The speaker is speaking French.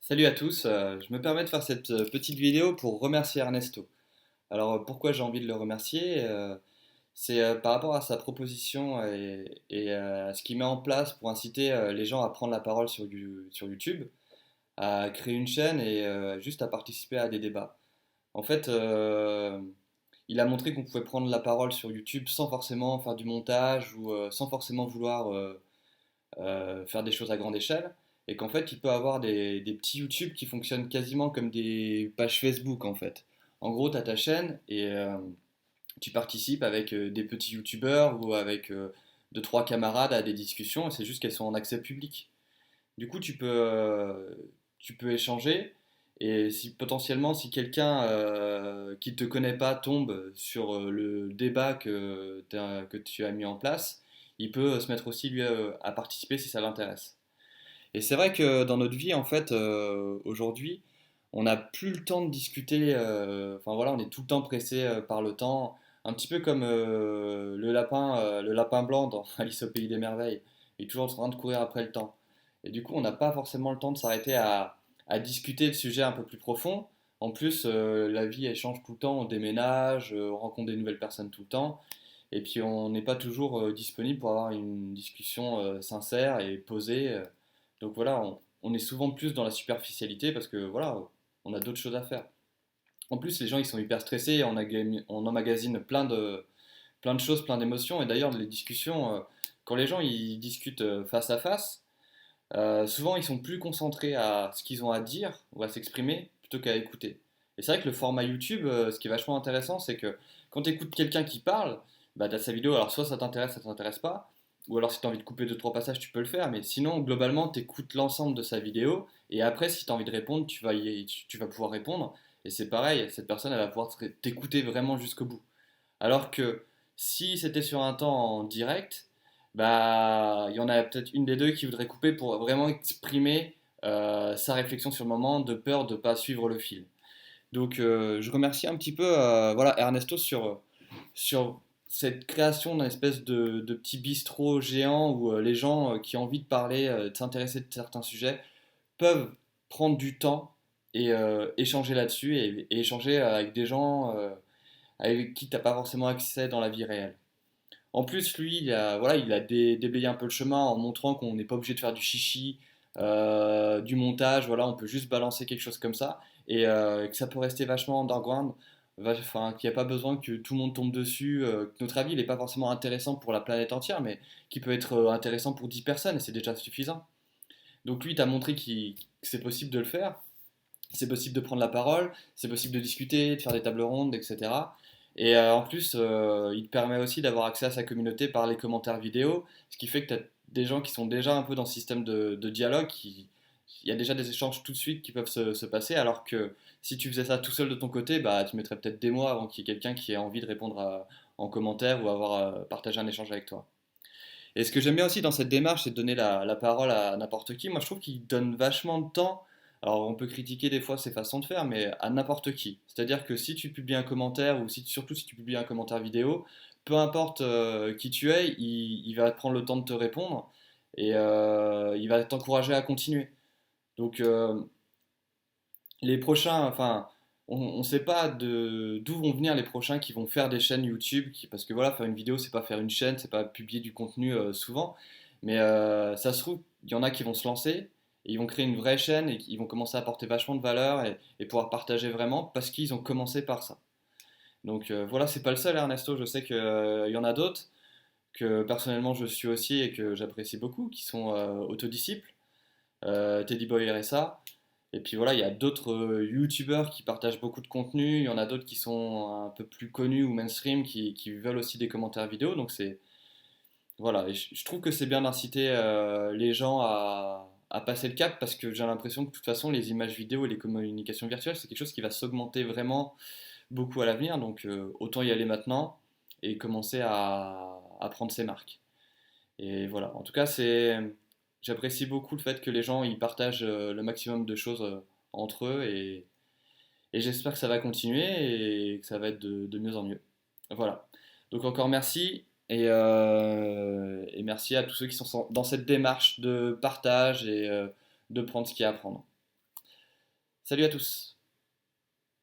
Salut à tous, je me permets de faire cette petite vidéo pour remercier Ernesto. Alors pourquoi j'ai envie de le remercier? C'est par rapport à sa proposition et à ce qu'il met en place pour inciter les gens à prendre la parole sur YouTube, à créer une chaîne et juste à participer à des débats. En fait, il a montré qu'on pouvait prendre la parole sur YouTube sans forcément faire du montage ou sans forcément vouloir faire des choses à grande échelle, et qu'en fait il peut avoir des petits YouTube qui fonctionnent quasiment comme des pages Facebook en fait. En gros, tu as ta chaîne et tu participes avec des petits YouTubeurs ou avec deux, trois camarades à des discussions, et c'est juste qu'elles sont en accès public. Du coup, tu peux échanger, et si potentiellement, si quelqu'un qui ne te connaît pas tombe sur le débat que tu as mis en place, il peut se mettre aussi lui à participer si ça l'intéresse. Et c'est vrai que dans notre vie, en fait, aujourd'hui, on n'a plus le temps de discuter. Enfin voilà, on est tout le temps pressé par le temps, un petit peu comme le lapin blanc dans Alice au pays des merveilles. Il est toujours en train de courir après le temps. Et du coup, on n'a pas forcément le temps de s'arrêter à discuter de sujets un peu plus profonds. En plus, la vie, elle change tout le temps. On déménage, on rencontre des nouvelles personnes tout le temps. Et puis, on n'est pas toujours disponible pour avoir une discussion sincère et posée. Donc voilà, on est souvent plus dans la superficialité parce que voilà, on a d'autres choses à faire. En plus, les gens ils sont hyper stressés, on emmagasine plein de choses, plein d'émotions. Et d'ailleurs, les discussions, quand les gens ils discutent face à face, souvent ils sont plus concentrés à ce qu'ils ont à dire ou à s'exprimer plutôt qu'à écouter. Et c'est vrai que le format YouTube, ce qui est vachement intéressant, c'est que quand tu écoutes quelqu'un qui parle, bah, tu as sa vidéo, alors soit ça t'intéresse pas, ou alors si tu as envie de couper deux, trois passages, tu peux le faire, mais sinon, globalement, tu écoutes l'ensemble de sa vidéo, et après, si tu as envie de répondre, tu vas pouvoir répondre, et c'est pareil, cette personne, elle va pouvoir t'écouter vraiment jusqu'au bout. Alors que si c'était sur un temps en direct, bah, il y en a peut-être une des deux qui voudrait couper pour vraiment exprimer sa réflexion sur le moment, de peur de ne pas suivre le fil. Donc, je remercie un petit peu voilà, Ernesto sur cette création d'un espèce de petit bistrot géant où les gens qui ont envie de parler, de s'intéresser de certains sujets, peuvent prendre du temps et échanger là-dessus et échanger avec des gens avec qui tu n'as pas forcément accès dans la vie réelle. En plus, lui, voilà, déblayé un peu le chemin en montrant qu'on n'est pas obligé de faire du chichi, du montage, voilà, on peut juste balancer quelque chose comme ça, et que ça peut rester vachement underground, enfin, qu'il n'y a pas besoin que tout le monde tombe dessus, que notre avis n'est pas forcément intéressant pour la planète entière, mais qui peut être intéressant pour 10 personnes, et c'est déjà suffisant. Donc lui, tu as montré que c'est possible de le faire, c'est possible de prendre la parole, c'est possible de discuter, de faire des tables rondes, etc. Et en plus, il te permet aussi d'avoir accès à sa communauté par les commentaires vidéo, ce qui fait que tu as des gens qui sont déjà un peu dans ce système de dialogue, il y a déjà des échanges tout de suite qui peuvent se passer, alors que si tu faisais ça tout seul de ton côté, bah, tu mettrais peut-être des mois avant qu'il y ait quelqu'un qui ait envie de répondre en commentaire ou avoir partagé un échange avec toi. Et ce que j'aime bien aussi dans cette démarche, c'est de donner la parole à n'importe qui. Moi, je trouve qu'il donne vachement de temps. Alors, on peut critiquer des fois ses façons de faire, mais à n'importe qui. C'est-à-dire que si tu publies un commentaire, ou surtout si tu publies un commentaire vidéo, peu importe qui tu es, il va prendre le temps de te répondre et il va t'encourager à continuer. Donc, les prochains, enfin, on ne sait pas d'où vont venir les prochains qui vont faire des chaînes YouTube, parce que voilà, faire une vidéo, c'est pas faire une chaîne, c'est pas publier du contenu souvent, mais ça se trouve, il y en a qui vont se lancer, et ils vont créer une vraie chaîne, et ils vont commencer à apporter vachement de valeur, et pouvoir partager vraiment, parce qu'ils ont commencé par ça. Donc voilà, c'est pas le seul Ernesto, je sais qu'il y en a d'autres, que personnellement je suis aussi, et que j'apprécie beaucoup, qui sont autodisciples, Teddy Boy RSA. Et puis voilà, il y a d'autres YouTubeurs qui partagent beaucoup de contenu, il y en a d'autres qui sont un peu plus connus ou mainstream qui veulent aussi des commentaires vidéo. Donc c'est voilà, et je trouve que c'est bien d'inciter les gens à passer le cap, parce que j'ai l'impression que de toute façon les images vidéo et les communications virtuelles c'est quelque chose qui va s'augmenter vraiment beaucoup à l'avenir. Donc autant y aller maintenant et commencer à prendre ses marques. Et voilà, en tout cas, j'apprécie beaucoup le fait que les gens ils partagent le maximum de choses entre eux, et j'espère que ça va continuer et que ça va être de mieux en mieux. Voilà. Donc encore merci, et merci à tous ceux qui sont dans cette démarche de partage et de prendre ce qu'il y a à prendre. Salut à tous!